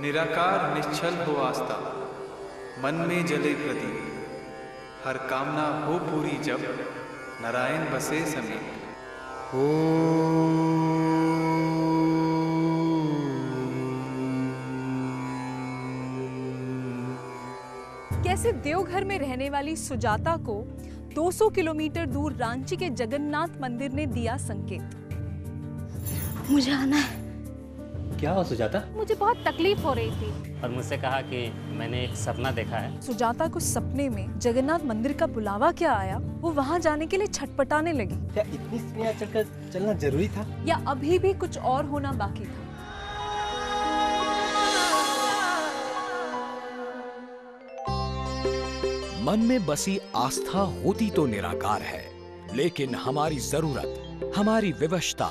निराकार निश्चल हो आस्था, मन में जले प्रदीप, हर कामना हो पूरी जब नारायण बसे समीप। कैसे देवघर में रहने वाली सुजाता को 200 किलोमीटर दूर रांची के जगन्नाथ मंदिर ने दिया संकेत। मुझे आना है। क्या हुआ सुजाता? मुझे बहुत तकलीफ हो रही थी और मुझसे कहा कि मैंने एक सपना देखा है। सुजाता को सपने में जगन्नाथ मंदिर का बुलावा क्या आया, वो वहाँ जाने के लिए छटपटाने लगी। क्या इतनी सीढ़ियाँ चढ़कर चलना जरूरी था? या अभी भी कुछ और होना बाकी था? मन में बसी आस्था होती तो निराकार है, लेकिन हमारी जरूरत, हमारी विवशता,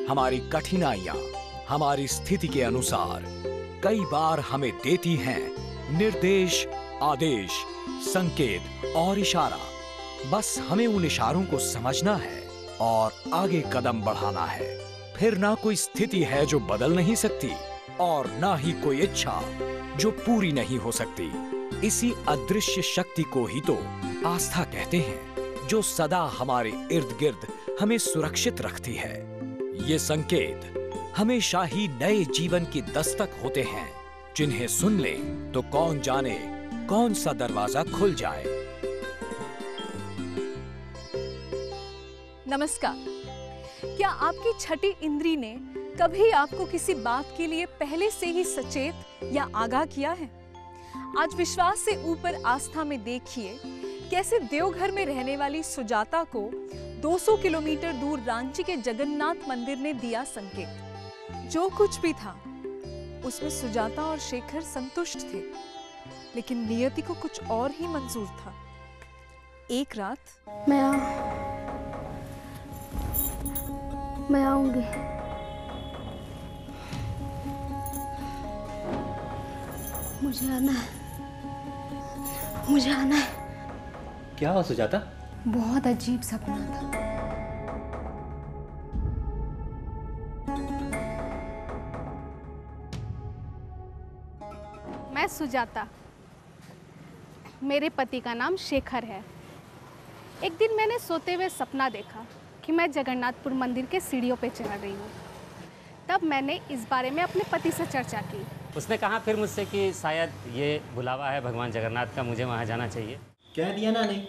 हमारी कठिनाइयां, हमारी स्थिति के अनुसार कई बार हमें देती हैं निर्देश, आदेश, संकेत और इशारा। बस हमें उन इशारों को समझना है और आगे कदम बढ़ाना है। फिर ना कोई स्थिति है जो बदल नहीं सकती और ना ही कोई इच्छा जो पूरी नहीं हो सकती। इसी अदृश्य शक्ति को ही तो आस्था कहते हैं, जो सदा हमारे इर्द गिर्द हमें सुरक्षित रखती है। ये संकेत हमेशा ही नए जीवन की दस्तक होते हैं, जिन्हें सुन ले तो कौन जाने कौन सा दरवाजा खुल जाए। नमस्कार। क्या आपकी छठी इंद्री ने कभी आपको किसी बात के लिए पहले से ही सचेत या आगाह किया है? आज विश्वास से ऊपर आस्था में देखिए कैसे देवघर में रहने वाली सुजाता को 200 किलोमीटर दूर रांची के जगन्नाथ मंदिर ने दिया संकेत। जो कुछ भी था उसमें सुजाता और शेखर संतुष्ट थे, लेकिन नियति को कुछ और ही मंजूर था। एक रात मैं आऊंगी। मुझे आना है। मुझे आना है। क्या हुआ सुजाता? बहुत अजीब सपना था। मैं सुजाता, मेरे पति का नाम शेखर है। एक दिन मैंने सोते हुए सपना देखा कि मैं जगन्नाथपुर मंदिर के सीढ़ियों पे चढ़ रही हूँ। तब मैंने इस बारे में अपने पति से चर्चा की। उसने कहा फिर मुझसे कि शायद ये बुलावा है भगवान जगन्नाथ का, मुझे वहाँ जाना चाहिए। कह दिया ना, नहीं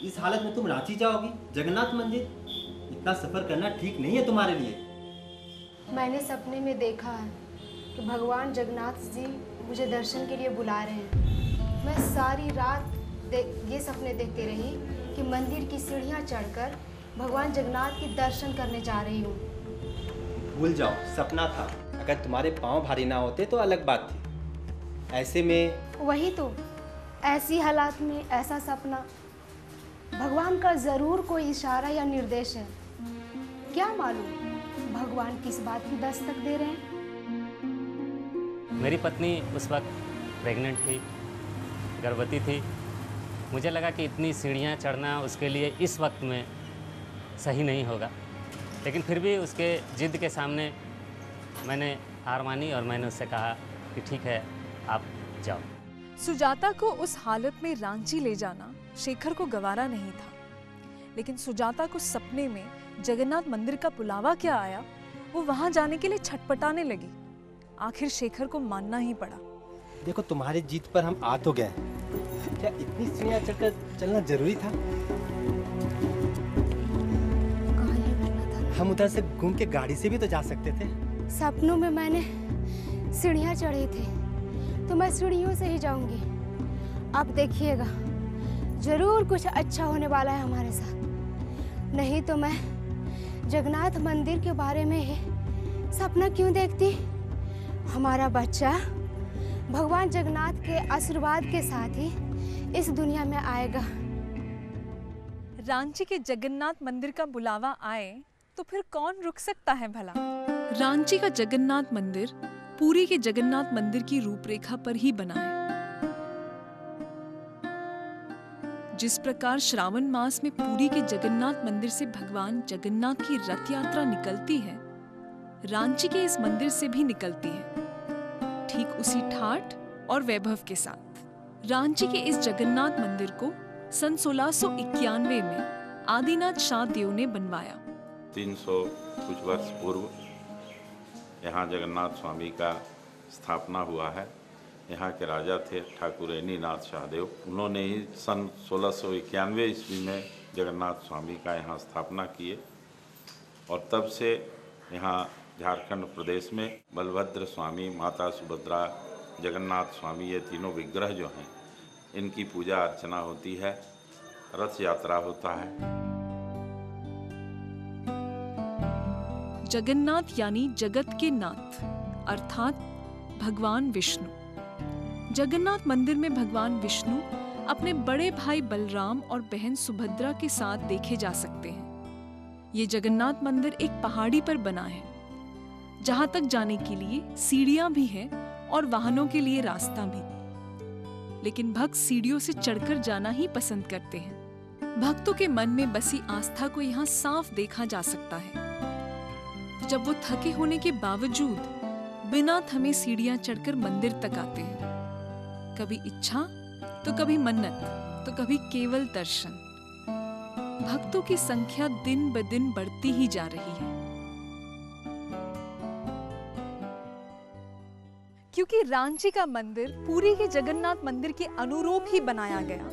इस हालत में तुम रांची जाओगी, जगन्नाथ मंदिर? इतना सफर करना ठीक नहीं है तुम्हारे लिए। मैंने सपने में देखा है कि भगवान जगन्नाथ जी मुझे दर्शन के लिए बुला रहे हैं। मैं सारी रात ये सपने देखते रही कि मंदिर की सीढ़ियाँ चढ़कर भगवान जगन्नाथ के दर्शन करने जा रही हूँ। भूल जाओ, सपना था। अगर तुम्हारे पाँव भारी ना होते तो अलग बात थी। ऐसे में वही तो, ऐसी हालात में ऐसा सपना, भगवान का जरूर कोई इशारा या निर्देश है। क्या मालूम भगवान किस बात की दस्तक दे रहे हैं। मेरी पत्नी उस वक्त प्रेग्नेंट थी, गर्भवती थी। मुझे लगा कि इतनी सीढ़ियाँ चढ़ना उसके लिए इस वक्त में सही नहीं होगा, लेकिन फिर भी उसके जिद के सामने मैंने हार मानी और मैंने उससे कहा कि ठीक है, आप जाओ। सुजाता को उस हालत में रांची ले जाना शेखर को गवारा नहीं था, लेकिन सुजाता को सपने में जगन्नाथ मंदिर का बुलावा क्या आया, वो वहां जाने के लिए छटपटाने लगी। आखिर शेखर को मानना ही पड़ा। देखो, तुम्हारी जीत पर हम आ तो गए। क्या इतनी सीढ़ियाँ चढ़कर चलना जरूरी था? हम उधर से घूम के गाड़ी से भी तो जा सकते थे। सपनों में मैंने सीढ़ियाँ चढ़ी थी, तो मैं सीढ़ियों से ही जाऊंगी। अब देखिएगा, जरूर कुछ अच्छा होने वाला है हमारे साथ। नहीं तो मैं जगन्नाथ मंदिर के बारे में ही सपना क्यों देखती। हमारा बच्चा भगवान जगन्नाथ के आशीर्वाद के साथ ही इस दुनिया में आएगा। रांची के जगन्नाथ मंदिर का बुलावा आए तो फिर कौन रुक सकता है भला। रांची का जगन्नाथ मंदिर पुरी के जगन्नाथ मंदिर की रूपरेखा पर ही बना है। जिस प्रकार श्रावण मास में पुरी के जगन्नाथ मंदिर से भगवान जगन्नाथ की रथ यात्रा निकलती है, रांची के इस मंदिर से भी निकलती है, ठीक उसी ठाठ और वैभव के साथ। रांची के इस जगन्नाथ मंदिर को सन 1691 में आदिनाथ शाह देव ने बनवाया। 300 कुछ वर्ष पूर्व यहाँ जगन्नाथ स्वामी का स्थापना हुआ है। यहाँ के राजा थे ठाकुर ऐनीनाथ शाहदेव। उन्होंने ही सन 1691 ईस्वी में जगन्नाथ स्वामी का यहाँ स्थापना किए और तब से यहाँ झारखंड प्रदेश में बलभद्र स्वामी, माता सुभद्रा, जगन्नाथ स्वामी, ये तीनों विग्रह जो हैं इनकी पूजा अर्चना होती है, रथ यात्रा होता है। जगन्नाथ यानी जगत के नाथ अर्थात भगवान विष्णु। जगन्नाथ मंदिर में भगवान विष्णु अपने बड़े भाई बलराम और बहन सुभद्रा के साथ देखे जा सकते हैं। ये जगन्नाथ मंदिर एक पहाड़ी पर बना है, जहां तक जाने के लिए सीढ़ियां भी हैं और वाहनों के लिए रास्ता भी। लेकिन भक्त सीढ़ियों से चढ़कर जाना ही पसंद करते हैं। भक्तों के मन में बसी आस्था को यहाँ साफ देखा जा सकता है। जब वो थके होने के बावजूद बिना थमे सीढ़ियां चढ़कर मंदिर तक आते हैं, कभी इच्छा तो कभी मन्नत तो कभी केवल दर्शन। भक्तों की संख्या दिन ब दिन बढ़ती ही जा रही है। क्योंकि रांची का मंदिर पुरी के जगन्नाथ मंदिर के अनुरूप ही बनाया गया,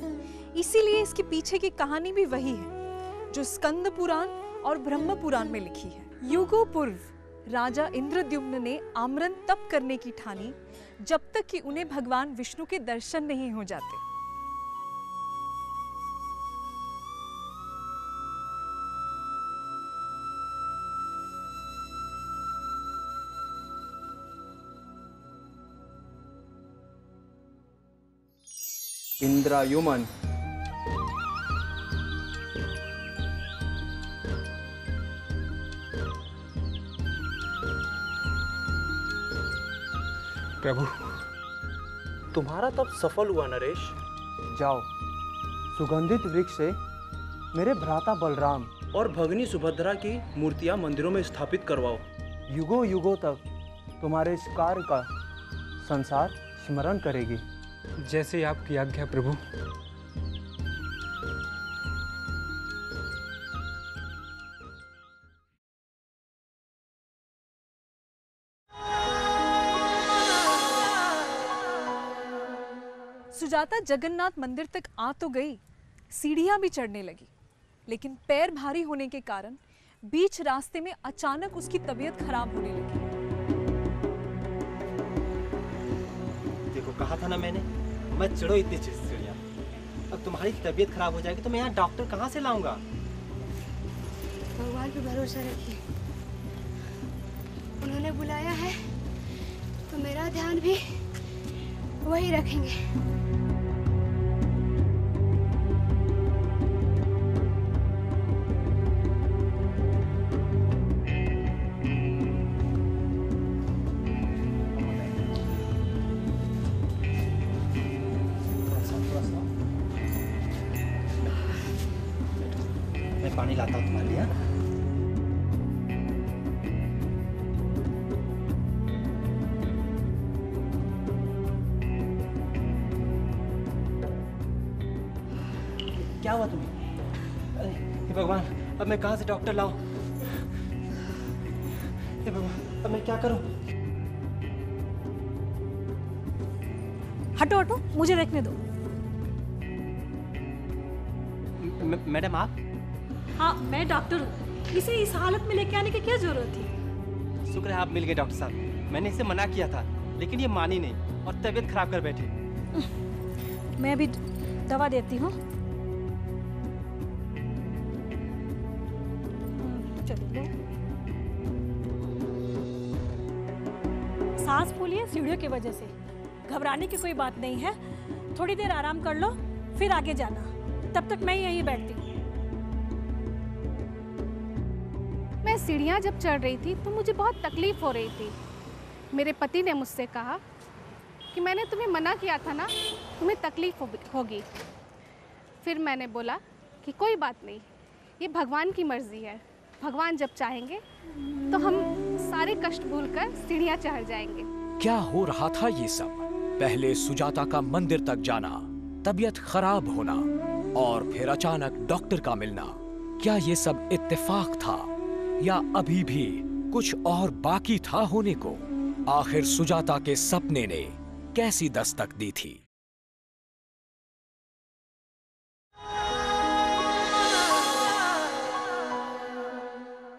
इसीलिए इसके पीछे की कहानी भी वही है जो स्कंद पुराण और ब्रह्म पुराण में लिखी है। युगों पूर्व राजा इंद्रद्युम्न ने आमरण तप करने की ठानी, जब तक कि उन्हें भगवान विष्णु के दर्शन नहीं हो जाते। इंद्रायुमन प्रभु, तुम्हारा तब सफल हुआ नरेश। जाओ, सुगंधित वृक्ष से मेरे भ्राता बलराम और भगनी सुभद्रा की मूर्तियां मंदिरों में स्थापित करवाओ। युगों युगों तक तुम्हारे इस कार्य का संसार स्मरण करेगी। जैसे आपकी आज्ञा प्रभु। सुजाता जगन्नाथ मंदिर तक आ तो गई, सीढ़ियां भी चढ़ने लगी, लेकिन पैर भारी होने के कारण बीच रास्ते में अचानक उसकी तबीयत खराब होने लगी। देखो, कहा था ना मैंने, मत चढ़ो इतनी सीढ़ियां। अब तुम्हारी तबीयत खराब हो जाएगी तो मैं यहाँ डॉक्टर कहाँ से लाऊंगा? भगवान पे भरोसा रखिए, उन्होंने बुलाया है तो मेरा ध्यान भी वही रखेंगे। मैं पानी लाता हूँ तुम्हारे लिए। क्या हुआ तुम्हें? अरे हे भगवान, अब मैं कहाँ से डॉक्टर लाऊं? हे भगवान, अब मैं क्या करूं? हटो हटो, मुझे रखने दो। मैडम आप? हाँ, मैं डॉक्टर हूँ। इसे इस हालत में लेके आने की क्या जरूरत थी? शुक्र है आप मिल गए डॉक्टर साहब। मैंने इसे मना किया था, लेकिन ये मानी नहीं और तबीयत खराब कर बैठे। मैं अभी दवा देती हूँ। चलो, सांस फूली है सीढ़ियों की वजह से। घबराने की कोई बात नहीं है, थोड़ी देर आराम कर लो, फिर आगे जाना। तब तक मैं यहीं बैठती हूँ। मैं सीढ़ियाँ जब चढ़ रही थी तो मुझे बहुत तकलीफ हो रही थी। मेरे पति ने मुझसे कहा कि मैंने तुम्हें मना किया था ना, तुम्हें तकलीफ होगी। फिर मैंने बोला कि कोई बात नहीं, ये भगवान की मर्जी है, भगवान जब चाहेंगे तो हम सारे कष्ट भूलकर सीढ़ियाँ चढ़ जाएंगे। क्या हो रहा था ये सब? पहले सुजाता का मंदिर तक जाना, तबीयत खराब होना और फिर अचानक डॉक्टर का मिलना। क्या ये सब इत्तेफाक था या अभी भी कुछ और बाकी था होने को? आखिर सुजाता के सपने ने कैसी दस्तक दी थी?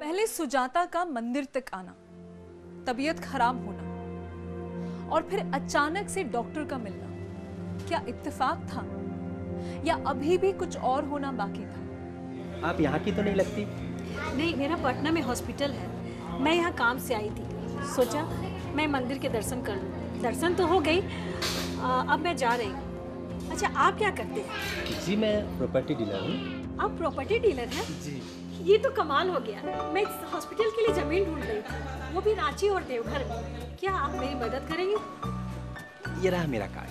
पहले सुजाता का मंदिर तक आना, तबीयत खराब होना और फिर अचानक से डॉक्टर का मिलना, क्या इत्तेफाक था या अभी भी कुछ और होना बाकी था? आप यहाँ की तो नहीं लगती? नहीं, मेरा पटना में हॉस्पिटल है, मैं यहाँ काम से आई थी, सोचा मैं मंदिर के दर्शन कर लूँ। दर्शन तो हो गई, अब मैं जा रही हूँ। अच्छा, आप क्या करते हैं? जी मैं प्रॉपर्टी डीलर हूँ। आप प्रॉपर्टी डीलर हैं? जी। ये तो कमाल हो गया। मैं इस हॉस्पिटल के लिए ज़मीन ढूंढ रही थी, वो भी रांची और देवघर में। क्या आप मेरी मदद करेंगे? ये रहा मेरा कार्ड।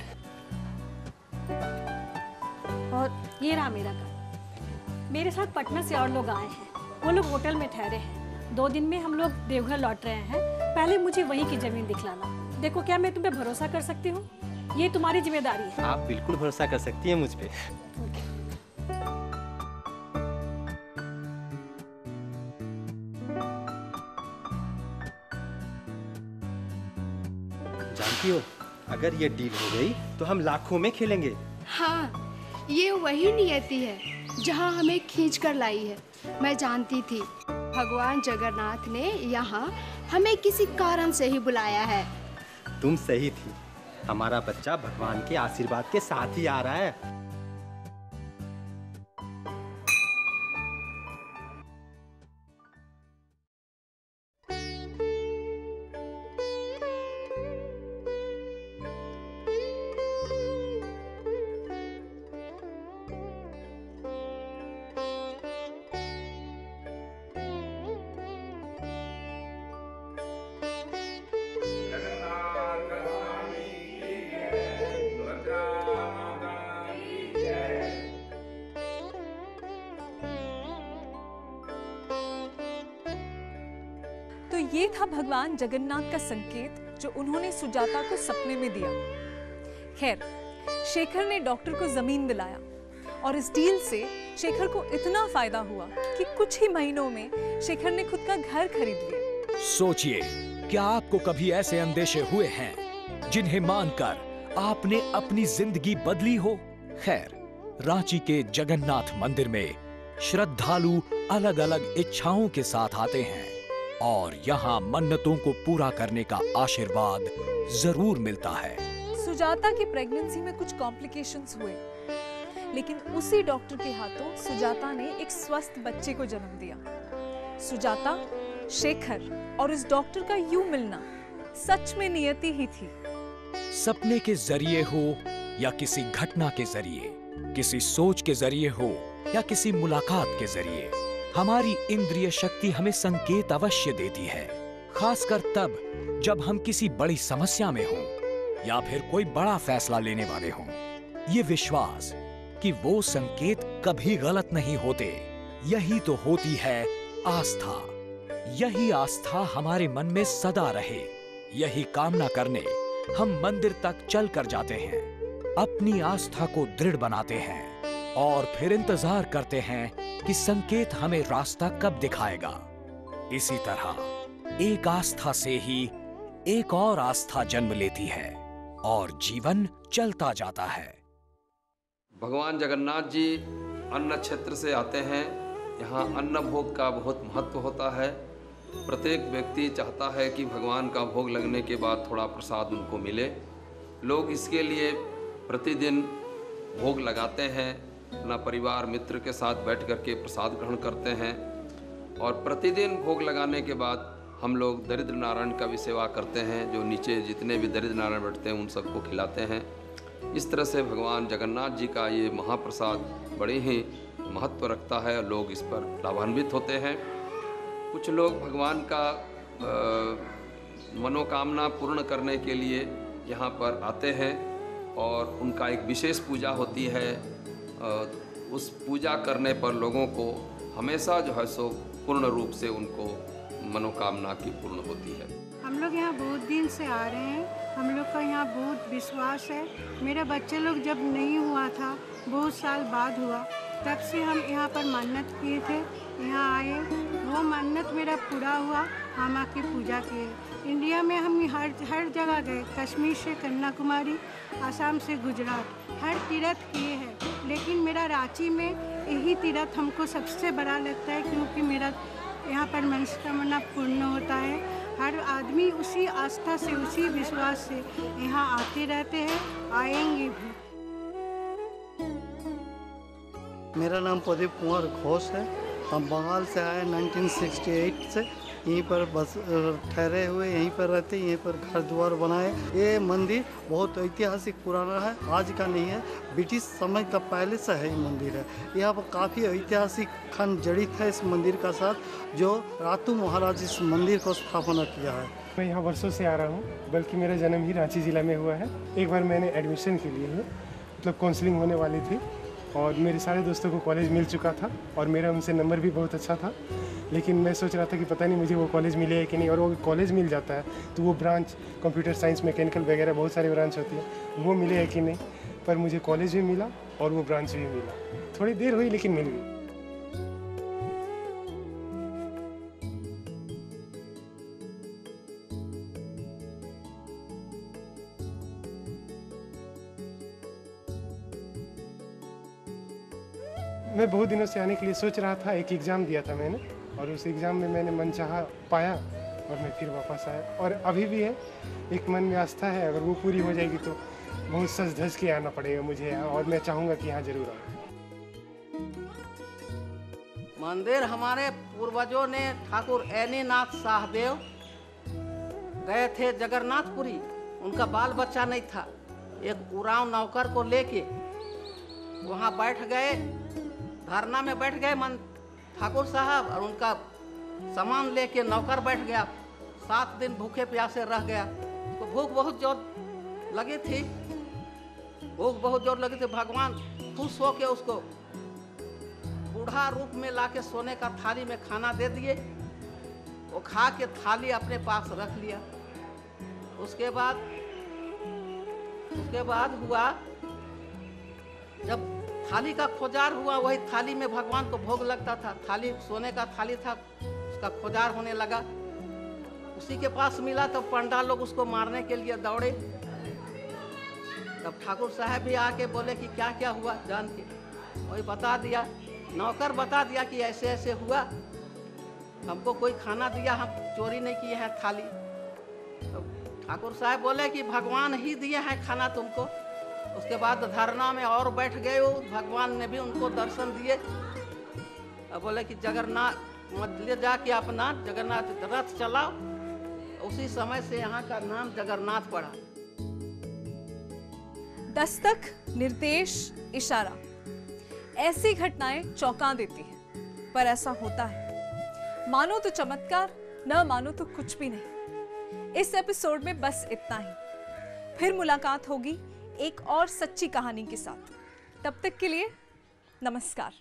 और ये रहा मेरा कार्ड। मेरे साथ पटना से और लोग आए हैं, वो लोग होटल में ठहरे हैं। 2 दिन में हम लोग देवघर लौट रहे हैं। पहले मुझे वहीं की ज़मीन दिखलाना। देखो, क्या मैं तुम्हें भरोसा कर सकती हूँ? ये तुम्हारी जिम्मेदारी है। आप बिल्कुल भरोसा कर सकती हैं मुझ पे। जानती हो, अगर ये डील हो गई तो हम लाखों में खेलेंगे। हाँ, ये वही नियति है जहाँ हमें खींच कर लाई है। मैं जानती थी भगवान जगन्नाथ ने यहाँ हमें किसी कारण से ही बुलाया है। तुम सही थी, हमारा बच्चा भगवान के आशीर्वाद के साथ ही आ रहा है। तो ये था भगवान जगन्नाथ का संकेत जो उन्होंने सुजाता को सपने में दिया। खैर, शेखर ने डॉक्टर को जमीन दिलाया और इस डील से शेखर को इतना फायदा हुआ कि कुछ ही महीनों में शेखर ने खुद का घर खरीद लिया। सोचिए, क्या आपको कभी ऐसे अंदेशे हुए हैं जिन्हें मानकर आपने अपनी जिंदगी बदली हो? खैर, रांची के जगन्नाथ मंदिर में श्रद्धालु अलग-अलग इच्छाओं के साथ आते हैं और यहाँ मन्नतों को पूरा करने का आशीर्वाद जरूर मिलता है। सुजाता की प्रेगनेंसी में कुछ कॉम्प्लिकेशंस हुए, लेकिन उसी डॉक्टर के हाथों सुजाता ने एक स्वस्थ बच्चे को जन्म दिया। सुजाता, शेखर और इस डॉक्टर का यूं मिलना सच में नियति ही थी। सपने के जरिए हो या किसी घटना के जरिए, किसी सोच के जरिए हो या किसी मुलाकात के जरिए, हमारी इंद्रिय शक्ति हमें संकेत अवश्य देती है, खासकर तब जब हम किसी बड़ी समस्या में हों या फिर कोई बड़ा फैसला लेने वाले हों। ये विश्वास कि वो संकेत कभी गलत नहीं होते, यही तो होती है आस्था। यही आस्था हमारे मन में सदा रहे, यही कामना करने हम मंदिर तक चल कर जाते हैं, अपनी आस्था को दृढ़ बनाते हैं और फिर इंतजार करते हैं कि संकेत हमें रास्ता कब दिखाएगा। इसी तरह एक आस्था से ही एक और आस्था जन्म लेती है और जीवन चलता जाता है। भगवान जगन्नाथ जी अन्न क्षेत्र से आते हैं। यहाँ अन्न भोग का बहुत महत्व होता है। प्रत्येक व्यक्ति चाहता है कि भगवान का भोग लगने के बाद थोड़ा प्रसाद उनको मिले। लोग इसके लिए प्रतिदिन भोग लगाते हैं, अपना परिवार मित्र के साथ बैठ कर के प्रसाद ग्रहण करते हैं और प्रतिदिन भोग लगाने के बाद हम लोग दरिद्र नारायण का भी सेवा करते हैं। जो नीचे जितने भी दरिद्र नारायण बैठते हैं उन सबको खिलाते हैं। इस तरह से भगवान जगन्नाथ जी का ये महाप्रसाद बड़े ही महत्व रखता है और लोग इस पर लाभान्वित होते हैं। कुछ लोग भगवान का मनोकामना पूर्ण करने के लिए यहाँ पर आते हैं और उनका एक विशेष पूजा होती है उस पूजा करने पर लोगों को हमेशा जो है सो पूर्ण रूप से उनको मनोकामना की पूर्ण होती है। हम लोग यहाँ बहुत दिन से आ रहे हैं, हम लोग का यहाँ बहुत विश्वास है। मेरे बच्चे लोग जब नहीं हुआ था, बहुत साल बाद हुआ, तब से हम यहाँ पर मन्नत किए थे, यहाँ आए, वो मन्नत मेरा पूरा हुआ, हम आके पूजा किए। इंडिया में हम हर जगह गए, कश्मीर से कन्याकुमारी, आसाम से गुजरात, हर तीर्थ किए हैं, लेकिन मेरा रांची में यही तीर्थ हमको सबसे बड़ा लगता है, क्योंकि मेरा यहाँ पर मनोकामना पूर्ण होता है। हर आदमी उसी आस्था से, उसी विश्वास से यहाँ आते रहते हैं, आएंगे भी। मेरा नाम प्रदीप कुमार घोष है। हम बंगाल से आए 1968 से, यहीं पर बस ठहरे हुए, यहीं पर रहते, यहीं पर घर द्वार बनाए। ये मंदिर बहुत ऐतिहासिक पुराना है, आज का नहीं है, ब्रिटिश समय का पहले से है ये मंदिर है। यहाँ पर काफ़ी ऐतिहासिक खंड जड़ित है इस मंदिर का साथ, जो रातू महाराज इस मंदिर को स्थापना किया है। मैं यहाँ वर्षों से आ रहा हूँ, बल्कि मेरा जन्म ही रांची ज़िला में हुआ है। एक बार मैंने एडमिशन के लिए मतलब काउंसलिंग होने वाली थी और मेरे सारे दोस्तों को कॉलेज मिल चुका था और मेरा उनसे नंबर भी बहुत अच्छा था, लेकिन मैं सोच रहा था कि पता नहीं मुझे वो कॉलेज मिले है कि नहीं। और वो कॉलेज मिल जाता है तो वो ब्रांच कंप्यूटर साइंस, मैकेनिकल वगैरह बहुत सारी ब्रांच होती है, वो मिले है कि नहीं। पर मुझे कॉलेज भी मिला और वो ब्रांच भी मिला। थोड़ी देर हुई लेकिन मिल गई। मैं बहुत दिनों से आने के लिए सोच रहा था। एक एग्ज़ाम दिया था मैंने और उस एग्ज़ाम में मैंने मनचाहा पाया और मैं फिर वापस आया। और अभी भी है, एक मन में आस्था है, अगर वो पूरी हो जाएगी तो बहुत सज धज के आना पड़ेगा मुझे यहाँ, और मैं चाहूँगा कि यहाँ जरूर आऊँ। मंदिर हमारे पूर्वजों ने ठाकुर ऐनीनाथ शाहदेव गए थे जगन्नाथपुरी, उनका बाल बच्चा नहीं था, एक उरांव नौकर को लेके वहाँ बैठ गए, धरना में बैठ गए ठाकुर साहब, और उनका सामान लेके नौकर बैठ गया। 7 दिन भूखे प्यासे रह गया, तो भूख बहुत जोर लगी थी, भगवान खुश हो के उसको बूढ़ा रूप में लाके सोने का थाली में खाना दे दिए। वो खा के थाली अपने पास रख लिया। उसके बाद हुआ, जब थाली का खोजार हुआ, वही थाली में भगवान को भोग लगता था, थाली सोने का थाली था, उसका खोजार होने लगा। उसी के पास मिला तो पंडा लोग उसको मारने के लिए दौड़े। तब ठाकुर साहब भी आके बोले कि क्या क्या हुआ, जान के वही बता दिया, नौकर बता दिया कि ऐसे ऐसे हुआ, हमको कोई खाना दिया, हम चोरी नहीं किए हैं थाली। तो ठाकुर साहब बोले कि भगवान ही दिए हैं खाना तुमको। उसके बाद धरना में और बैठ गए, वो भगवान ने भी उनको दर्शन दिए। अब बोले कि जगन्नाथ ले जाके अपना जगन्नाथ रथ चलाओ। उसी समय से यहाँ का नाम जगन्नाथ पड़ा। दस्तक, निर्देश, इशारा, ऐसी घटनाएं चौंका देती हैं, पर ऐसा होता है। मानो तो चमत्कार, न मानो तो कुछ भी नहीं। इस एपिसोड में बस इतना ही। फिर मुलाकात होगी एक और सच्ची कहानी के साथ। तब तक के लिए नमस्कार।